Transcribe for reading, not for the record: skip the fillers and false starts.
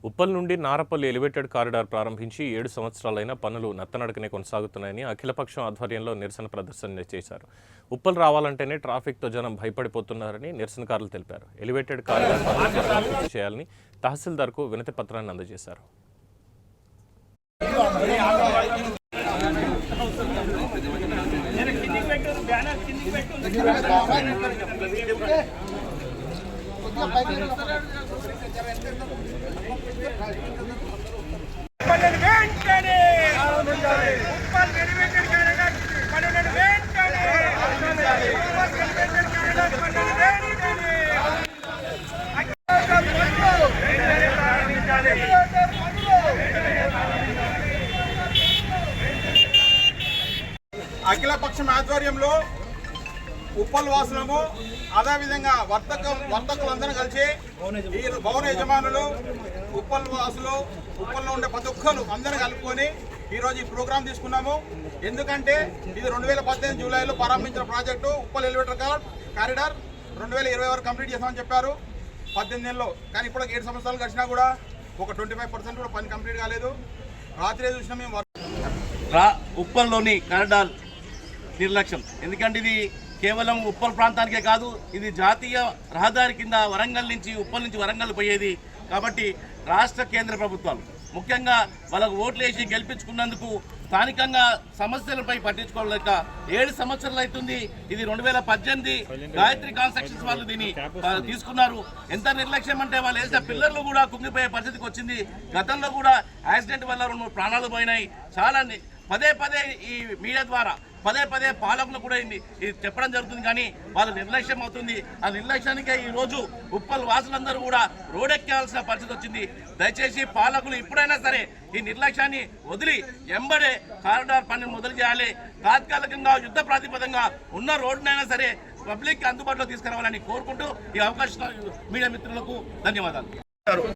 ఉప్పల్ నుండి Narapally elevated corridor ప్రారంభించి 7 సంవత్సరాలైన పనులు నత్తనడకనే కొనసాగుతున్నాయని అఖిలపక్షం ఆధ్వర్యంలో నిరసన ప్రదర్శన చేశారు. ఉప్పల్ రావాలంటేనే ట్రాఫిక్తో జనం భయపడిపోతున్నారని నిరసనకారులు తెలిపారు. ఎలివేటెడ్ కారిడార్ పూర్తి చేయాలని తహసీల్దార్కు వినతి పత్రాన్ని అందజేశారు. అఖిలపక్షం ఆధ్వర్యంలో ఉప్పల్ వాసులము అదేవిధంగా వర్తకులందరూ కలిసి ఈ భవన యజమానులు ఉప్పల్ వాసులు ఉప్పల్లో ఉండే ప్రతి ఒక్కరు అందరూ కలుపుకొని ఈరోజు ఈ ప్రోగ్రాం తీసుకున్నాము. ఎందుకంటే ఇది 2018 జూలైలో ప్రారంభించిన ప్రాజెక్టు ఉప్పల్ ఎలివేటర్ కారిడార్ 2020 వరకు కంప్లీట్ చేస్తామని చెప్పారు 18 నెలల్లో. కానీ ఇప్పుడు 7 సంవత్సరాలు గడిచినా కూడా ఒక 25% కూడా పని కంప్లీట్ కాలేదు. రాత్రి చూసినా మేము ఉప్పల్లోని కారిడార్ నిర్లక్ష్యం. ఎందుకంటే ఇది కేవలం ఉప్పల్ ప్రాంతానికే కాదు, ఇది జాతీయ రహదారి కింద వరంగల్ నుంచి ఉప్పల్ నుంచి వరంగల్ పోయేది. కాబట్టి రాష్ట్ర కేంద్ర ప్రభుత్వాలు ముఖ్యంగా వాళ్ళకు ఓట్లు వేసి గెలిపించుకున్నందుకు స్థానికంగా సమస్యలపై పట్టించుకోలేక 7 సంవత్సరాలు అవుతుంది. ఇది 2018 గాయత్రి కన్స్ట్రక్షన్స్ వాళ్ళు దీన్ని తీసుకున్నారు. ఎంత నిర్లక్ష్యం అంటే వాళ్ళు వేసిన పిల్లర్లు కూడా కుంగిపోయే పరిస్థితికి వచ్చింది. గతంలో కూడా యాక్సిడెంట్ వల్ల 2 ప్రాణాలు పోయినాయి. చాలా పదే ఈ మీడియా ద్వారా పదే పాలకులు కూడా ఇది చెప్పడం జరుగుతుంది, కానీ వాళ్ళ నిర్లక్ష్యం అవుతుంది. ఆ నిర్లక్ష్యానికే ఈరోజు ఉప్పల్ వాసులందరూ కూడా రోడ్డెక్కాల్సిన పరిస్థితి వచ్చింది. దయచేసి పాలకులు ఇప్పుడైనా సరే ఈ నిర్లక్ష్యాన్ని వదిలి ఎంబడే కారిడార్ పని మొదలు చేయాలి. తాత్కాలికంగా యుద్ధ ప్రాతిపదంగా ఉన్న రోడ్డునైనా సరే పబ్లిక్ అందుబాటులో తీసుకురావాలని కోరుకుంటూ ఈ అవకాశం మీడియా మిత్రులకు ధన్యవాదాలు.